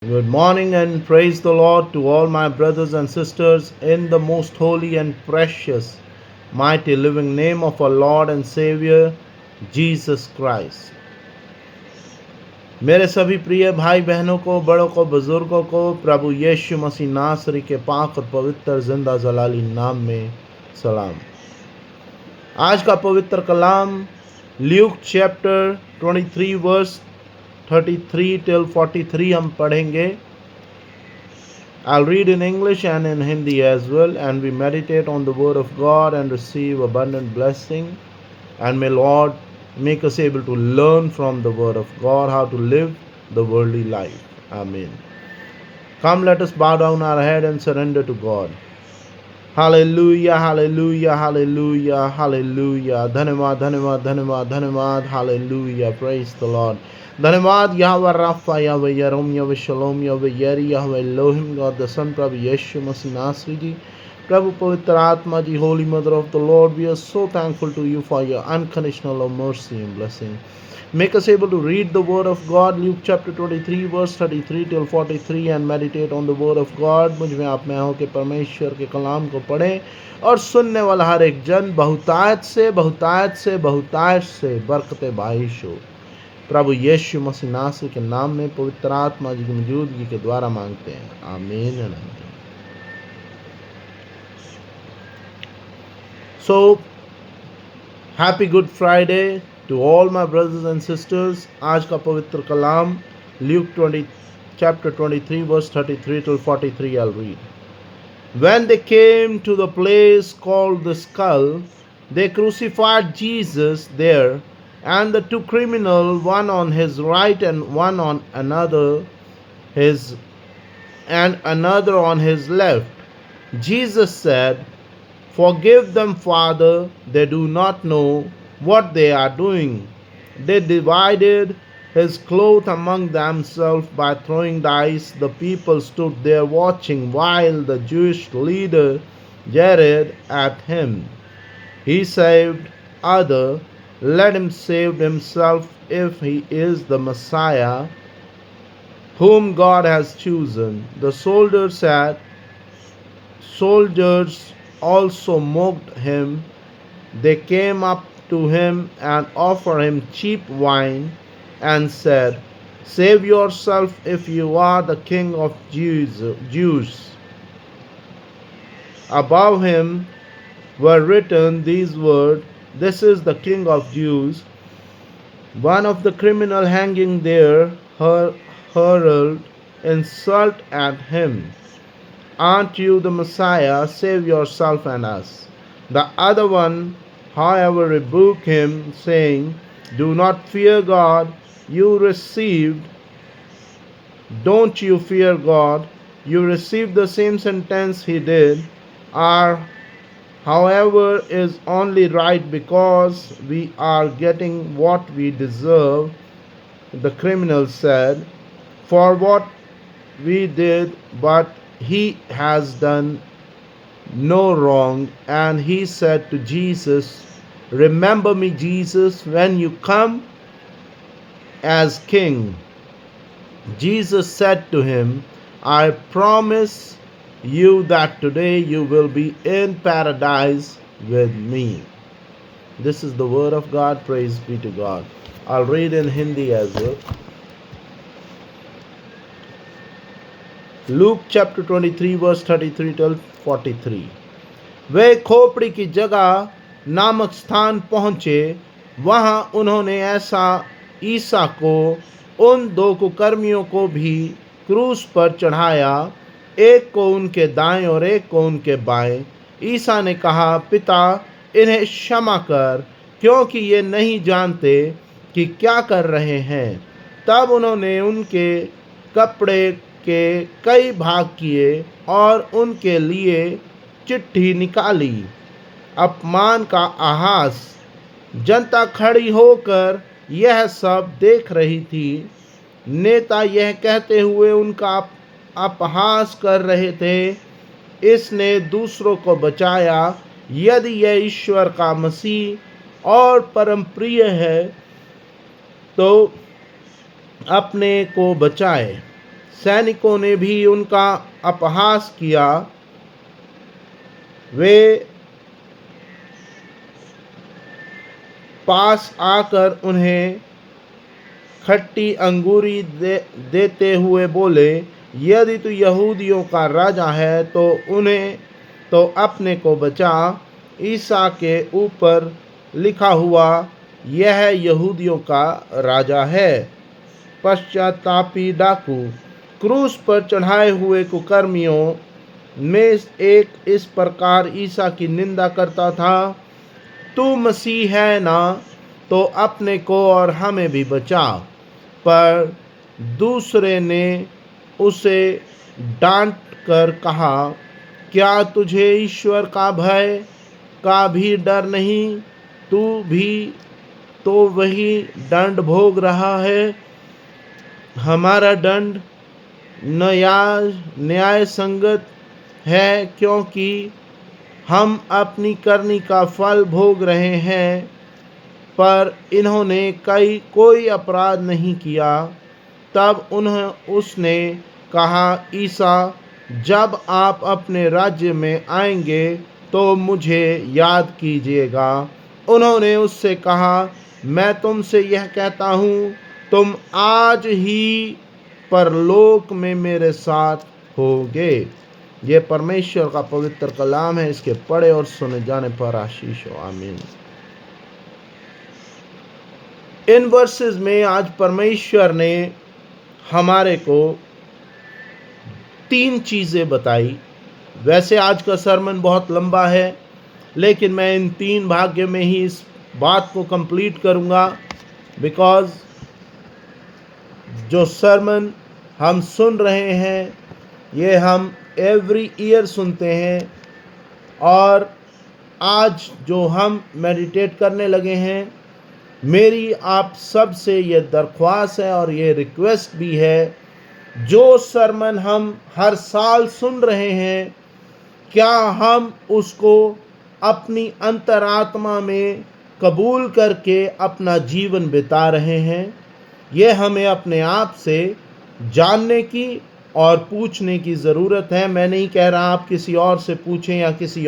Good morning and praise the Lord to all my brothers and sisters in the most holy and precious, mighty living name of our Lord and Savior, Jesus Christ. मेरे सभी प्रिय भाई बहनों को, बड़ों को, बुजुर्गों को प्रभु यीशु मसीह नासरी के पाक और पवित्र जिंदा जलाली नाम में सलाम। आज का पवित्र कलाम ल्यूक चैप्टर 23 वर्स 33 till 43 हम पढ़ेंगे। I'll read in English and in Hindi as well, and we meditate on the Word of God and receive abundant blessing. And may Lord make us able to learn from the Word of God how to live the worldly life. Amen. Come, let us bow down our head and surrender to God. Hallelujah, hallelujah, hallelujah, hallelujah. धन्यवाद धन्यवाद धन्यवाद धन्यवाद. Hallelujah. Praise the Lord. धन्यवाद Jehovah Rapha, Jehovah यरोम, Jehovah Shalom, Jehovah Jireh, Jehovah Elohim, God the Son, प्रभु यीशु मसीह नासरी जी, प्रभु पवित्र आत्मा ji, holy mother of the Lord, we are so thankful to you for your unconditional love, mercy and blessing. Make us able to read the word of God, Luke chapter 23 verse 33 till 43, and meditate on the word of God. मुझ में आप में हो कि परमेश्वर के कलाम को पढ़ें और सुनने वाला हर एक जन बहुतायत से बहुतायत से बहुतायत से बरकते बारिश हो। प्रभु यीशु मसीह नासरी के नाम में पवित्र आत्मा जी की मौजूदगी के द्वारा मांगते हैं, आमीन एंड आमीन। So, happy Good Friday to all my brothers and sisters. आज का पवित्र कलाम Luke chapter 23 verse 33 till 43 I'll read. When they came to the place called the Skull, they crucified Jesus there, and the two criminals, one on his right and one on another on his left. Jesus said, "Forgive them, Father, they do not know what they are doing." They divided his clothes among themselves by throwing dice. The people stood there watching while the Jewish leader jeered at him. He saved others. Let him save himself if he is the Messiah, whom God has chosen. The soldiers also mocked him. They came up to him and offered him cheap wine and said, "Save yourself if you are the king of Jews." Above him were written these words, "This is the King of Jews." One of the criminals hanging there hurled insult at him. "Aren't you the Messiah? Save yourself and us." The other one, however, rebuked him, saying, "Do not fear God. Don't you fear God? You received the same sentence he did. Our, however, is only right because we are getting what we deserve." The criminal said, "For what we did, but he has done no wrong." And he said to Jesus, "Remember me, Jesus, when you come as king." Jesus said to him, "I promise you that today you will be in paradise with me." This is the word of God. Praise be to God. I'll read in Hindi as well. Luke chapter 23 verse 33 till 43. वे खोपड़ी की जगह नामक स्थान पहुंचे। वहां उन्होंने ईसा को उन दो कुकर्मियों को भी क्रूस पर चढ़ाया, एक को उनके दाएं और एक को उनके बाएं। ईसा ने कहा, "पिता, इन्हें क्षमा कर, क्योंकि ये नहीं जानते कि क्या कर रहे हैं।" तब उन्होंने उनके कपड़े के कई भाग किए और उनके लिए चिट्ठी निकाली। अपमान का आहास। जनता खड़ी होकर यह सब देख रही थी। नेता यह कहते हुए उनका अपहास कर रहे थे, "इसने दूसरों को बचाया। यदि यह ईश्वर का मसीह और परम प्रिय है तो अपने को बचाए।" सैनिकों ने भी उनका अपहास किया। वे पास आकर उन्हें खट्टी अंगूरी देते हुए बोले, यदि तू यहूदियों का राजा है तो अपने को बचा। ईसा के ऊपर लिखा हुआ यह यहूदियों का राजा है। पश्चातापी डाकू क्रूस पर चढ़ाए हुए कुकर्मियों में एक इस प्रकार ईसा की निंदा करता था, तू मसीह है ना, तो अपने को और हमें भी बचा। पर दूसरे ने उसे डांट कर कहा, क्या तुझे ईश्वर का भय का भी डर नहीं? तू भी तो वही दंड भोग रहा है। हमारा दंड न्याय संगत है, क्योंकि हम अपनी करनी का फल भोग रहे हैं। पर इन्होंने कोई अपराध नहीं किया। तब उसने कहा, ईसा, जब आप अपने राज्य में आएंगे तो मुझे याद कीजिएगा। उन्होंने उससे कहा, मैं तुमसे यह कहता हूँ, तुम आज ही परलोक में मेरे साथ होगे। ये परमेश्वर का पवित्र कलाम है। इसके पढ़े और सुने जाने पर आशीष हो। आमीन। इन वर्सेस में आज परमेश्वर ने हमारे को 3 चीज़ें बताई। वैसे आज का सरमन बहुत लंबा है, लेकिन मैं इन 3 भाग्य में ही इस बात को कंप्लीट करूँगा, बिकॉज़ जो सरमन हम सुन रहे हैं ये हम एवरी ईयर सुनते हैं, और आज जो हम मेडिटेट करने लगे हैं, मेरी आप सब से ये दरख्वास्त है और ये रिक्वेस्ट भी है, जो सरमन हम हर साल सुन रहे हैं, क्या हम उसको अपनी अंतरात्मा में कबूल करके अपना जीवन बिता रहे हैं? ये हमें अपने आप से जानने की और पूछने की ज़रूरत है। मैं नहीं कह रहा आप किसी और से पूछें या किसी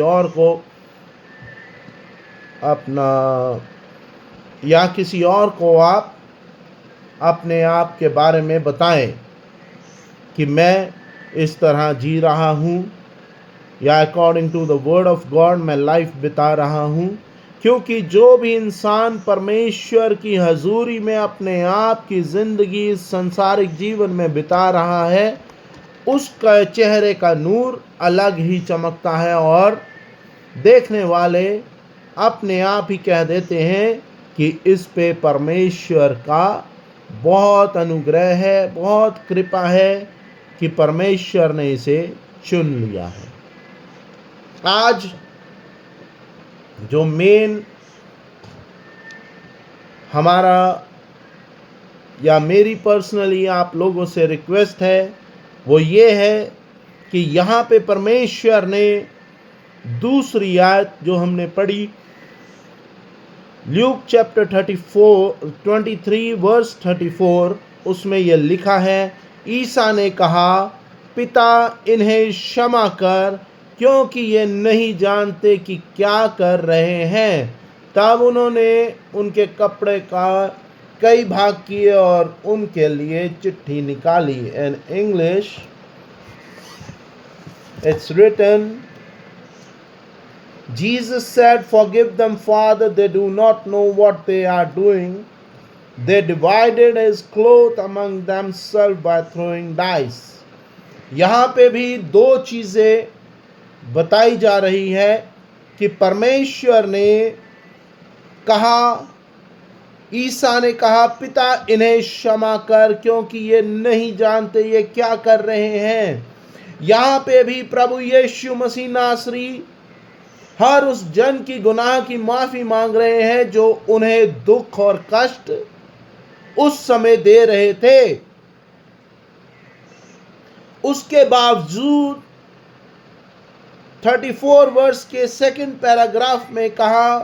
और को आप अपने आप के बारे में बताएं कि मैं इस तरह जी रहा हूँ या according to the word of God मैं लाइफ बिता रहा हूँ। क्योंकि जो भी इंसान परमेश्वर की हजूरी में अपने आप की ज़िंदगी इस संसारिक जीवन में बिता रहा है, उसका चेहरे का नूर अलग ही चमकता है, और देखने वाले अपने आप ही कह देते हैं कि इस पे परमेश्वर का बहुत अनुग्रह है, बहुत कृपा है कि परमेश्वर ने इसे चुन लिया है। आज जो मेन हमारा या मेरी पर्सनली आप लोगों से रिक्वेस्ट है वो ये है कि यहाँ पे परमेश्वर ने दूसरी आयत जो हमने पढ़ी, ल्यूक चैप्टर 23 वर्स 34, उसमें यह लिखा है, ईसा ने कहा, पिता इन्हें क्षमा कर, क्योंकि ये नहीं जानते कि क्या कर रहे हैं। तब उन्होंने उनके कपड़े का कई भाग किए और उनके लिए चिट्ठी निकाली। In English it's written, Jesus said, forgive them, Father, they do not know what they are doing. They divided his clothes among themselves by throwing dice. यहाँ पे भी 2 चीज़ें बताई जा रही है कि परमेश्वर ने कहा, ईसा ने कहा, पिता इन्हें क्षमा कर, क्योंकि ये नहीं जानते ये क्या कर रहे हैं। यहाँ पे भी प्रभु यीशु मसीह नासरी हर उस जन की गुनाह की माफ़ी मांग रहे हैं जो उन्हें दुख और कष्ट उस समय दे रहे थे। उसके बावजूद 34 वर्ष के 2nd पैराग्राफ में कहा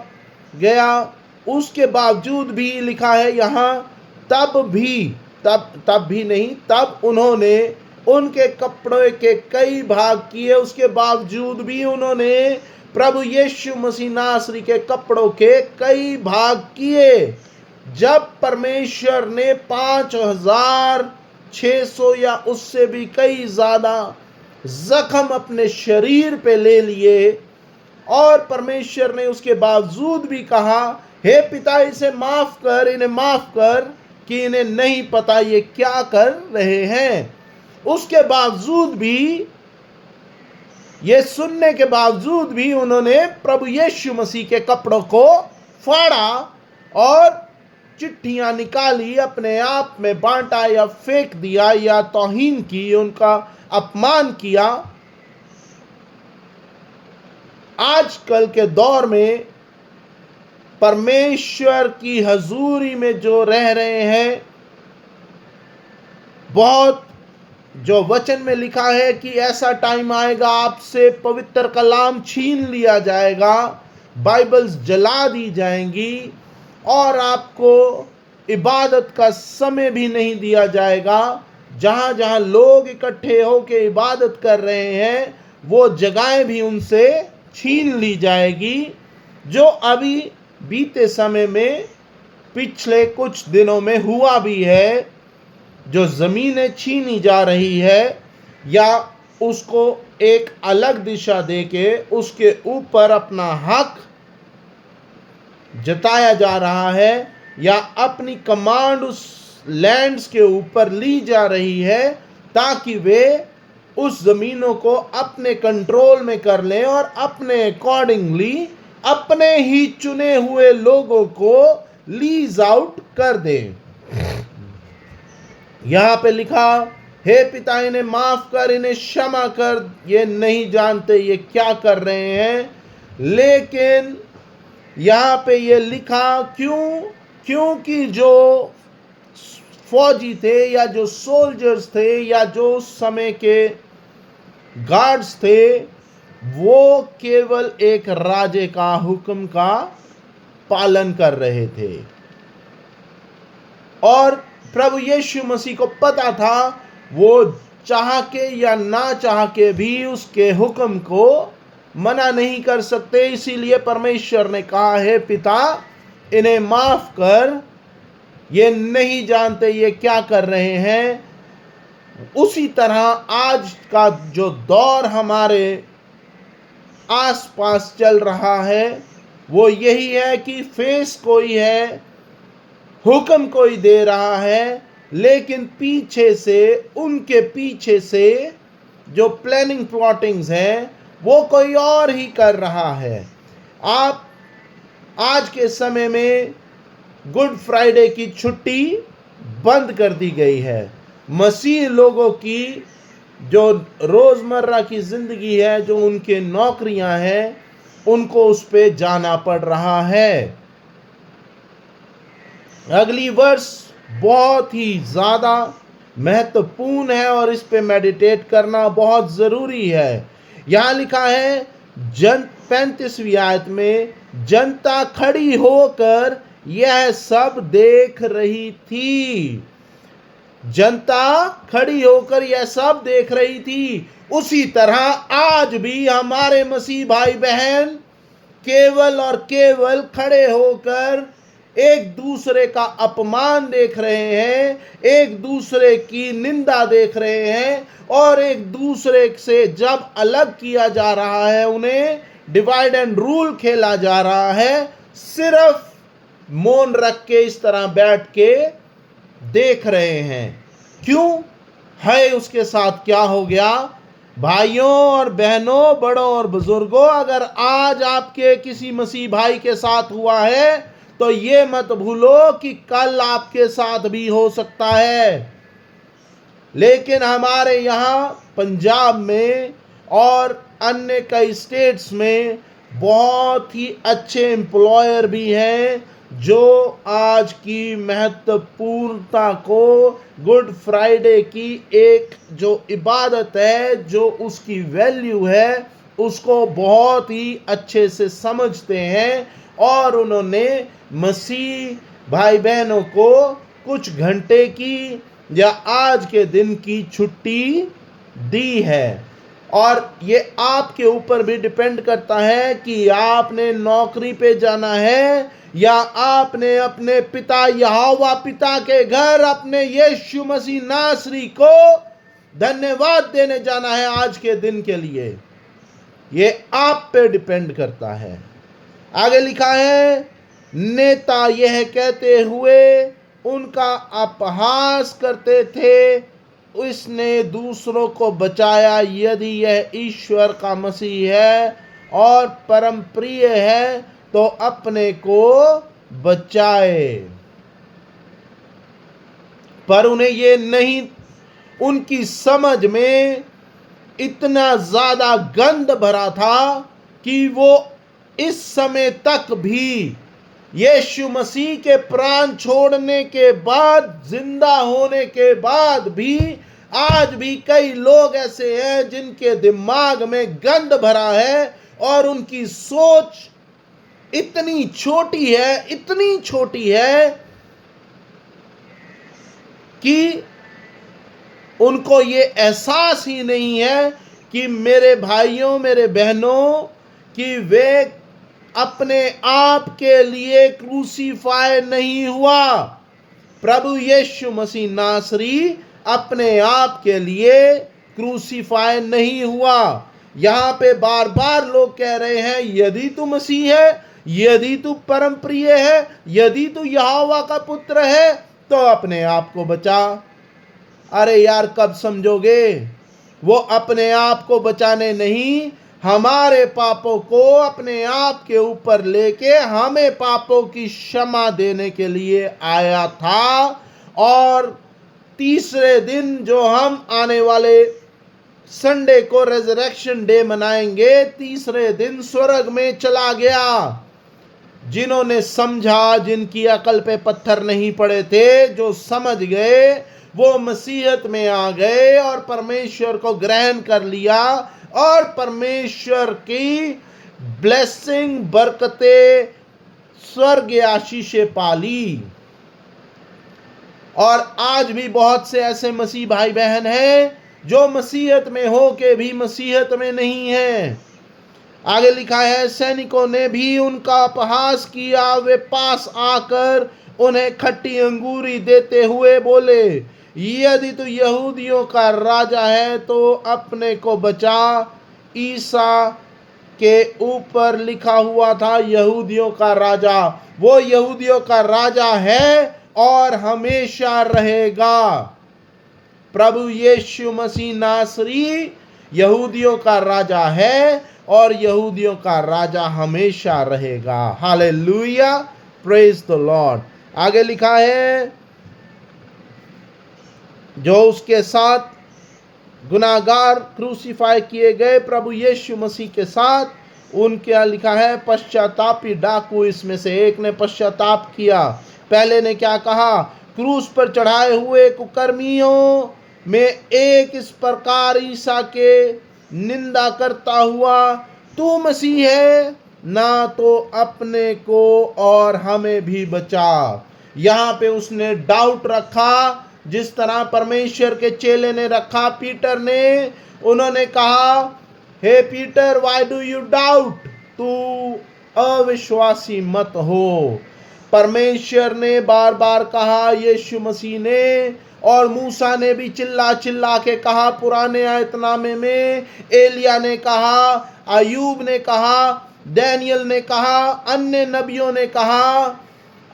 गया, उसके बावजूद भी लिखा है यहाँ, तब उन्होंने उनके कपड़े के कई भाग किए, उसके बावजूद भी उन्होंने प्रभु यीशु मसीह नासरी के कपड़ों के कई भाग किए। जब परमेश्वर ने 5,600 या उससे भी कई ज्यादा जख्म अपने शरीर पे ले लिए और परमेश्वर ने उसके बावजूद भी कहा, हे पिता इसे माफ कर, इन्हें माफ कर कि इन्हें नहीं पता ये क्या कर रहे हैं, उसके बावजूद भी, ये सुनने के बावजूद भी उन्होंने प्रभु यीशु मसीह के कपड़ों को फाड़ा और चिट्ठियां निकाली, अपने आप में बांटा या फेंक दिया या तौहीन की, उनका अपमान किया। आजकल के दौर में परमेश्वर की हजूरी में जो रह रहे हैं, बहुत जो वचन में लिखा है कि ऐसा टाइम आएगा आपसे पवित्र कलाम छीन लिया जाएगा, बाइबल्स जला दी जाएंगी और आपको इबादत का समय भी नहीं दिया जाएगा। जहां जहां लोग इकट्ठे होकर इबादत कर रहे हैं वो जगहें भी उनसे छीन ली जाएगी, जो अभी बीते समय में पिछले कुछ दिनों में हुआ भी है। जो जमीनें छीनी जा रही है या उसको एक अलग दिशा देके उसके ऊपर अपना हक जताया जा रहा है या अपनी कमांड उस लैंड्स के ऊपर ली जा रही है ताकि वे उस जमीनों को अपने कंट्रोल में कर लें और अपने अकॉर्डिंगली अपने ही चुने हुए लोगों को लीज आउट कर दें। यहां पे लिखा, हे पिता इन्हें माफ कर, इन्हें क्षमा कर, ये नहीं जानते ये क्या कर रहे हैं। लेकिन यहां पे ये लिखा क्यों? क्योंकि जो फौजी थे या जो सोल्जर्स थे या जो उस समय के गार्ड्स थे, वो केवल एक राजे का हुक्म का पालन कर रहे थे और प्रभु यीशु मसीह को पता था वो चाह के या ना चाह के भी उसके हुक्म को मना नहीं कर सकते। इसीलिए परमेश्वर ने कहा, है पिता इन्हें माफ कर, ये नहीं जानते ये क्या कर रहे हैं। उसी तरह आज का जो दौर हमारे आसपास चल रहा है वो यही है कि फेस कोई है, हुक्म कोई दे रहा है, लेकिन पीछे से, उनके पीछे से जो प्लानिंग प्लॉटिंग्स हैं वो कोई और ही कर रहा है। आप आज के समय में गुड फ्राइडे की छुट्टी बंद कर दी गई है। मसीह लोगों की जो रोजमर्रा की जिंदगी है, जो उनके नौकरियां हैं, उनको उस पे जाना पड़ रहा है। अगली वर्ष बहुत ही ज्यादा महत्वपूर्ण है और इस पे मेडिटेट करना बहुत जरूरी है। यहां लिखा है 35वीं आयत में, जनता खड़ी होकर यह सब देख रही थी। जनता खड़ी होकर यह सब देख रही थी। उसी तरह आज भी हमारे मसीह भाई बहन केवल और केवल खड़े होकर एक दूसरे का अपमान देख रहे हैं, एक दूसरे की निंदा देख रहे हैं और एक दूसरे से जब अलग किया जा रहा है, उन्हें डिवाइड एंड रूल खेला जा रहा है, सिर्फ मौन रख के इस तरह बैठ के देख रहे हैं। क्यों है? उसके साथ क्या हो गया? भाइयों और बहनों, बड़ों और बुजुर्गों, अगर आज आपके किसी मसीह भाई के साथ हुआ है तो ये मत भूलो कि कल आपके साथ भी हो सकता है। लेकिन हमारे यहाँ पंजाब में और अन्य कई स्टेट्स में बहुत ही अच्छे एम्प्लॉयर भी हैं जो आज की महत्वपूर्णता को, गुड फ्राइडे की एक जो इबादत है, जो उसकी वैल्यू है, उसको बहुत ही अच्छे से समझते हैं और उन्होंने मसीह भाई बहनों को कुछ घंटे की या आज के दिन की छुट्टी दी है। और ये आपके ऊपर भी डिपेंड करता है कि आपने नौकरी पे जाना है या आपने अपने पिता यहोवा पिता के घर अपने यीशु मसीह नासरी को धन्यवाद देने जाना है आज के दिन के लिए। ये आप पे डिपेंड करता है। आगे लिखा है, नेता यह कहते हुए उनका अपहास करते थे, इसने दूसरों को बचाया। यदि यह ईश्वर का मसीह है और परम प्रिय है तो अपने को बचाए। पर उन्हें ये नहीं, उनकी समझ में इतना ज्यादा गंध भरा था कि वो इस समय तक भी यीशु मसीह के प्राण छोड़ने के बाद, जिंदा होने के बाद भी आज भी कई लोग ऐसे हैं जिनके दिमाग में गंध भरा है और उनकी सोच इतनी छोटी है, इतनी छोटी है कि उनको ये एहसास ही नहीं है कि मेरे भाइयों, मेरे बहनों, कि वे अपने आप के लिए क्रूसीफाई नहीं हुआ। प्रभु यीशु मसीह नासरी अपने आप के लिए क्रूसीफाई नहीं हुआ। यहां पे बार बार लोग कह रहे हैं, यदि तू मसीह है, यदि तू परम प्रिय है, यदि तू यहोवा का पुत्र है तो अपने आप को बचा। अरे यार, कब समझोगे? वो अपने आप को बचाने नहीं, हमारे पापों को अपने आप के ऊपर लेके हमें पापों की क्षमा देने के लिए आया था। और तीसरे दिन, जो हम आने वाले संडे को रेजरेक्शन डे मनाएंगे, तीसरे दिन स्वर्ग में चला गया। जिन्होंने समझा, जिनकी अकल पे पत्थर नहीं पड़े थे, जो समझ गए, वो मसीहत में आ गए और परमेश्वर को ग्रहण कर लिया और परमेश्वर की ब्लेसिंग, बरकतें, स्वर्ग आशीषें पाली। और आज भी बहुत से ऐसे मसीह भाई बहन हैं जो मसीहत में हो के भी मसीहत में नहीं है। आगे लिखा है, सैनिकों ने भी उनका अपहास किया। वे पास आकर उन्हें खट्टी अंगूरी देते हुए बोले, यदि तू यहूदियों का राजा है तो अपने को बचा। ईसा के ऊपर लिखा हुआ था यहूदियों का राजा। वो यहूदियों का राजा है और हमेशा रहेगा। प्रभु यीशु मसीह नासरी यहूदियों का राजा है और यहूदियों का राजा हमेशा रहेगा। Hallelujah, praise the Lord. आगे लिखा है, जो उसके साथ गुनाहगार क्रूसीफाई किए गए प्रभु यीशु मसीह के साथ, उनके लिखा है पश्चातापी डाकू, इसमें से एक ने पश्चाताप किया। पहले ने क्या कहा? क्रूस पर चढ़ाए हुए कुकर्मियों में एक इस प्रकार ईसा के निंदा करता हुआ, तू मसीह है ना तो अपने को और हमें भी बचा। यहां पे उसने डाउट रखा, जिस तरह परमेश्वर के चेले ने रखा, पीटर ने। उन्होंने कहा, हे Peter, why do you doubt? तू अविश्वासी मत हो। परमेश्वर ने बार बार कहा, यीशु मसीह ने और मूसा ने भी चिल्ला चिल्ला के कहा, पुराने आयतनामे में एलिया ने कहा, अयूब ने कहा, डैनियल ने कहा, अन्य नबियों ने कहा,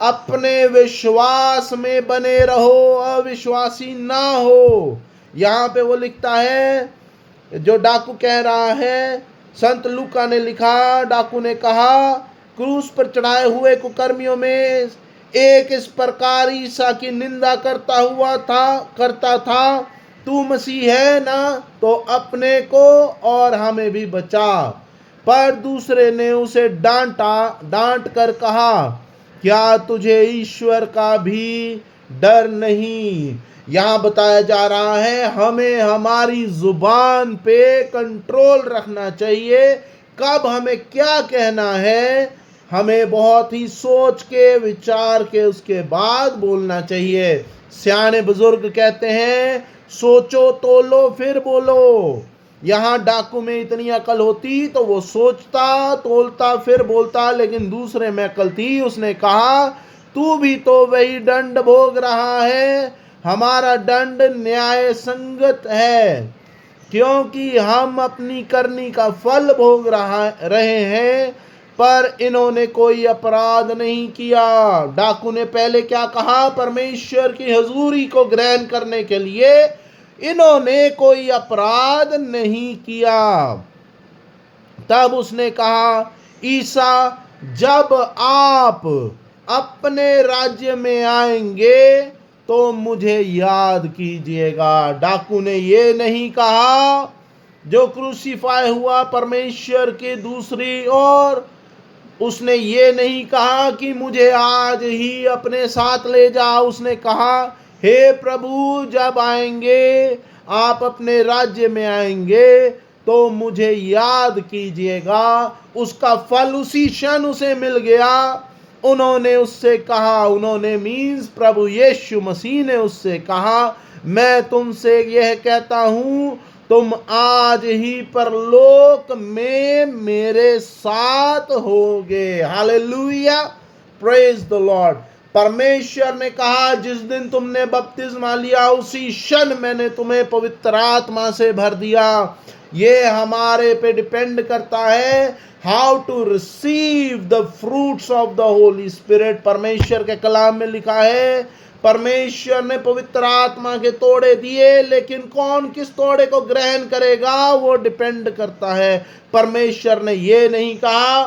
अपने विश्वास में बने रहो, अविश्वासी ना हो। यहाँ पे वो लिखता है, जो डाकू कह रहा है, संत लूका ने लिखा, डाकू ने कहा, क्रूस पर चढ़ाए हुए कुकर्मियों में एक इस प्रकार ईसा की निंदा करता था, तू मसीह है ना तो अपने को और हमें भी बचा। पर दूसरे ने उसे डांट कर कहा, क्या तुझे ईश्वर का भी डर नहीं? यहां बताया जा रहा है, हमें हमारी जुबान पे कंट्रोल रखना चाहिए। कब हमें क्या कहना है, हमें बहुत ही सोच के, विचार के उसके बाद बोलना चाहिए। सियाने बुजुर्ग कहते हैं, सोचो, तोलो, फिर बोलो। यहाँ डाकू में इतनी अकल होती तो वो सोचता, तोलता, फिर बोलता, लेकिन दूसरे में अकल थी। उसने कहा, तू भी तो वही दंड भोग रहा है, हमारा दंड न्याय संगत है, क्योंकि हम अपनी करनी का फल भोग रहे हैं, पर इन्होंने कोई अपराध नहीं किया। डाकू ने पहले क्या कहा? परमेश्वर की हजूरी को ग्रहण करने के लिए इन्होंने कोई अपराध नहीं किया। तब उसने कहा, ईसा, जब आप अपने राज्य में आएंगे तो मुझे याद कीजिएगा। डाकू ने ये नहीं कहा जो क्रूसीफाई हुआ परमेश्वर के दूसरी ओर, उसने ये नहीं कहा कि मुझे आज ही अपने साथ ले जाओ। उसने कहा, हे प्रभु, जब आएंगे, आप अपने राज्य में आएंगे तो मुझे याद कीजिएगा। उसका फल उसी क्षण उसे मिल गया। उन्होंने उससे कहा, उन्होंने मीन्स प्रभु यीशु मसीह ने उससे कहा, मैं तुमसे यह कहता हूं, तुम आज ही परलोक में मेरे साथ होगे। Hallelujah, praise the Lord. परमेश्वर ने कहा, जिस दिन तुमने बपतिस्मा लिया उसी क्षण मैंने तुम्हें पवित्र आत्मा से भर दिया। ये हमारे पे डिपेंड करता है, how to receive the fruits of the Holy Spirit. परमेश्वर के कलाम में लिखा है, परमेश्वर ने पवित्र आत्मा के तोड़े दिए, लेकिन कौन किस तोड़े को ग्रहण करेगा वो डिपेंड करता है। परमेश्वर ने ये नहीं कहा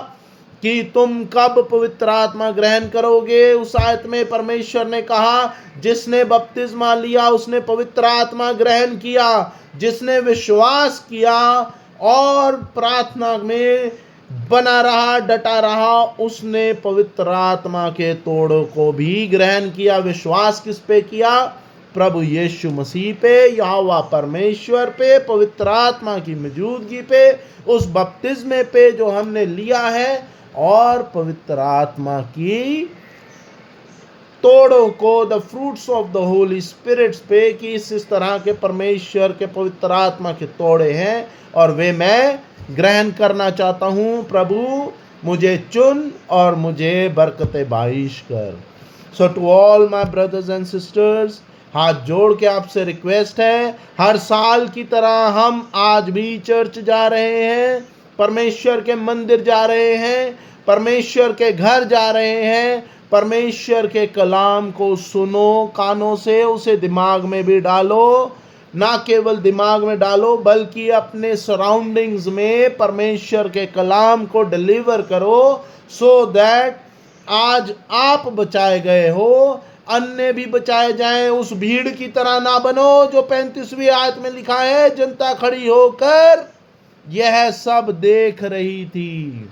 कि तुम कब पवित्र आत्मा ग्रहण करोगे। उस आयत में परमेश्वर ने कहा, जिसने बपतिस्मा लिया उसने पवित्र आत्मा ग्रहण किया, जिसने विश्वास किया और प्रार्थना में बना रहा, डटा रहा, उसने पवित्र आत्मा के तोड़ों को भी ग्रहण किया। विश्वास किस पे किया? प्रभु यीशु मसीह पे, यहोवा परमेश्वर पे, पवित्र आत्मा की मौजूदगी पे, उस बपतिस्मे पे जो हमने लिया है, और पवित्र आत्मा की तोड़ों को, the fruits of the Holy Spirits पे, कि इस तरह के परमेश्वर के पवित्र आत्मा के तोड़े हैं और वे मैं ग्रहण करना चाहता हूं। प्रभु मुझे चुन और मुझे बरकते बारिश कर। So to all my brothers and sisters, हाथ जोड़ के आपसे रिक्वेस्ट है, हर साल की तरह हम आज भी चर्च जा रहे हैं, परमेश्वर के मंदिर जा रहे हैं, परमेश्वर के घर जा रहे हैं। परमेश्वर के कलाम को सुनो कानों से, उसे दिमाग में भी डालो। ना केवल दिमाग में डालो बल्कि अपने सराउंडिंग्स में परमेश्वर के कलाम को डिलीवर करो, सो दैट आज आप बचाए गए हो, अन्य भी बचाए जाएं। उस भीड़ की तरह ना बनो जो 35वीं आयत में लिखा है, जनता खड़ी होकर यह सब देख रही थी।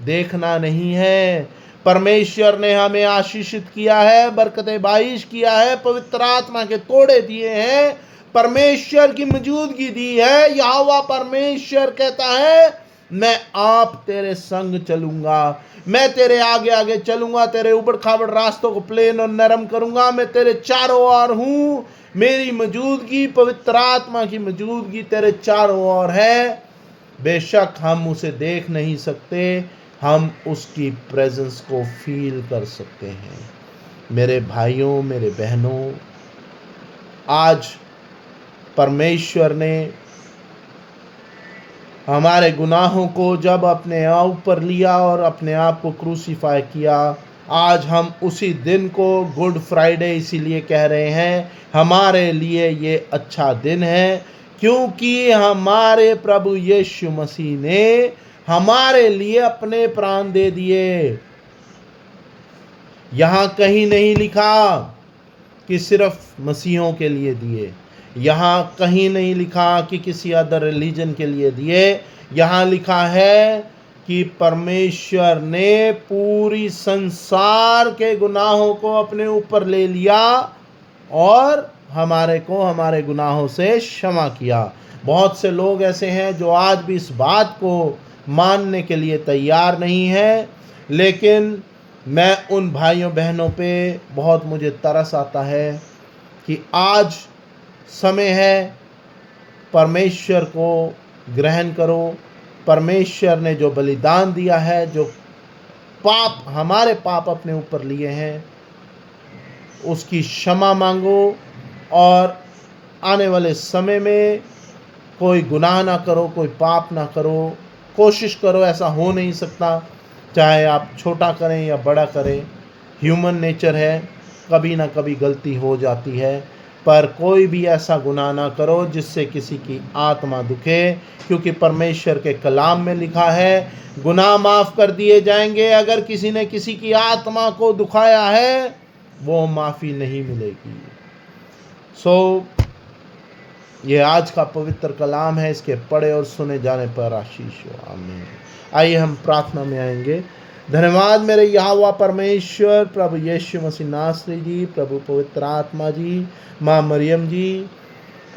देखना नहीं है। परमेश्वर ने हमें आशीषित किया है, बरकतें बारिश किया है, पवित्र आत्मा के तोड़े दिए हैं, परमेश्वर की मौजूदगी दी है। यहोवा परमेश्वर कहता है, मैं आप तेरे संग चलूंगा, मैं तेरे आगे आगे चलूंगा, तेरे उबड़ खाबड़ रास्तों को प्लेन और नरम करूंगा, मैं तेरे चारों ओर हूं। मेरी मौजूदगी, पवित्र आत्मा की मौजूदगी तेरे चारों ओर है। बेशक हम उसे देख नहीं सकते, हम उसकी प्रेजेंस को फील कर सकते हैं। मेरे भाइयों, मेरे बहनों, आज परमेश्वर ने हमारे गुनाहों को जब अपने आप ऊपर लिया और अपने आप को क्रूसीफाई किया, आज हम उसी दिन को गुड फ्राइडे इसीलिए कह रहे हैं। हमारे लिए ये अच्छा दिन है क्योंकि हमारे प्रभु यीशु मसीह ने हमारे लिए अपने प्राण दे दिए। यहाँ कहीं नहीं लिखा कि सिर्फ मसीहों के लिए दिए, यहाँ कहीं नहीं लिखा कि किसी अदर रिलीजन के लिए दिए। यहाँ लिखा है कि परमेश्वर ने पूरी संसार के गुनाहों को अपने ऊपर ले लिया और हमारे को हमारे गुनाहों से क्षमा किया। बहुत से लोग ऐसे हैं जो आज भी इस बात को मानने के लिए तैयार नहीं है, लेकिन मैं उन भाइयों बहनों पे बहुत मुझे तरस आता है कि आज समय है, परमेश्वर को ग्रहण करो। परमेश्वर ने जो बलिदान दिया है, जो पाप हमारे पाप अपने ऊपर लिए हैं, उसकी क्षमा मांगो और आने वाले समय में कोई गुनाह ना करो, कोई पाप ना करो। कोशिश करो, ऐसा हो नहीं सकता, चाहे आप छोटा करें या बड़ा करें, ह्यूमन नेचर है, कभी ना कभी गलती हो जाती है, पर कोई भी ऐसा गुनाह ना करो जिससे किसी की आत्मा दुखे, क्योंकि परमेश्वर के कलाम में लिखा है गुनाह माफ़ कर दिए जाएंगे। अगर किसी ने किसी की आत्मा को दुखाया है, वो माफ़ी नहीं मिलेगी। ये आज का पवित्र कलाम है, इसके पढ़े और सुने जाने पर आशीष हो। आमीन। आइए हम प्रार्थना में आएंगे। धन्यवाद मेरे यहोवा परमेश्वर, प्रभु यीशु मसीह नासरी जी, प्रभु पवित्र आत्मा जी, माँ मरियम जी।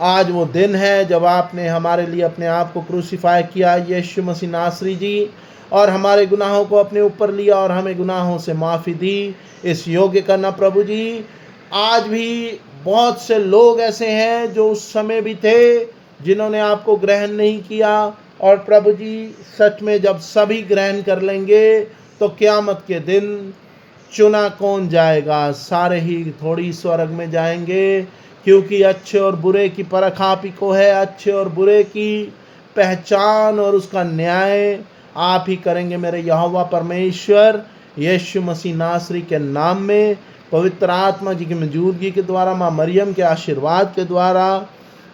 आज वो दिन है जब आपने हमारे लिए अपने आप को क्रूसीफाई किया, यीशु मसीह नासरी जी, और हमारे गुनाहों को अपने ऊपर लिया और हमें गुनाहों से माफ़ी दी। इस योग्य करना प्रभु जी। आज भी बहुत से लोग ऐसे हैं जो उस समय भी थे जिन्होंने आपको ग्रहण नहीं किया, और प्रभु जी सच में जब सभी ग्रहण कर लेंगे तो क़यामत के दिन चुना कौन जाएगा? सारे ही थोड़ी स्वर्ग में जाएंगे, क्योंकि अच्छे और बुरे की परख आप ही को है। अच्छे और बुरे की पहचान और उसका न्याय आप ही करेंगे मेरे यहोवा परमेश्वर। यीशु मसीह नासरी के नाम में, पवित्र आत्मा जी की मौजूदगी के द्वारा, माँ मरियम के आशीर्वाद के द्वारा,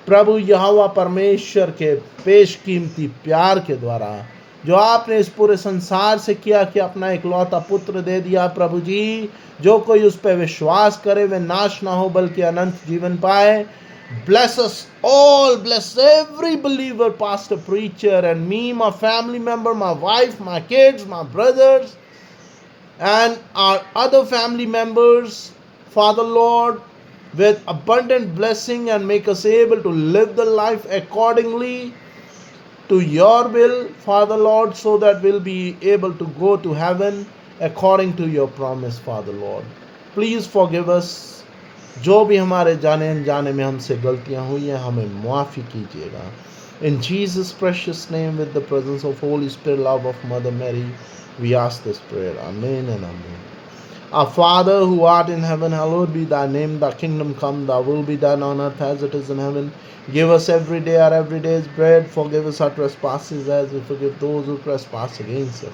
प्रभु यहोवा परमेश्वर के बेशकीमती प्यार के द्वारा, जो आपने इस पूरे संसार से किया कि अपना इकलौता पुत्र दे दिया प्रभु जी, जो कोई उस पर विश्वास करे वे नाश ना हो बल्कि अनंत जीवन पाए। Bless us all, bless every believer, pastor, preacher, and me, my family member, my wife, my kids, my brothers, and our other family members, Father Lord, with abundant blessing, and make us able to live the life accordingly to your will, Father Lord, so that we'll be able to go to heaven according to your promise, Father Lord. Please forgive us. जो भी हमारे जाने अनजाने में हमसे गलतियां हुई हैं, हमें माफ़ी कीजिएगा। In Jesus' precious name, with the presence of Holy Spirit, love of Mother Mary, we ask this prayer. Amen and amen. Our Father who art in heaven, hallowed be thy name. Thy kingdom come, thy will be done on earth as it is in heaven. Give us every day our everyday's bread. Forgive us our trespasses as we forgive those who trespass against us.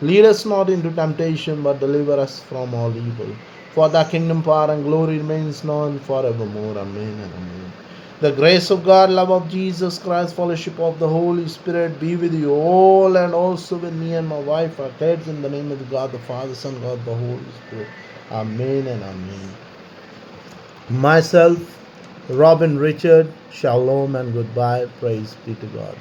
Lead us not into temptation, but deliver us from all evil. For thy kingdom, power, and glory remains now and forevermore. Amen and amen. The grace of God, love of Jesus Christ, fellowship of the Holy Spirit be with you all, and also with me and my wife, our kids, in the name of God the Father, Son, God the Holy Spirit. Amen and amen. Myself, Robin Richard, shalom and goodbye. Praise be to God.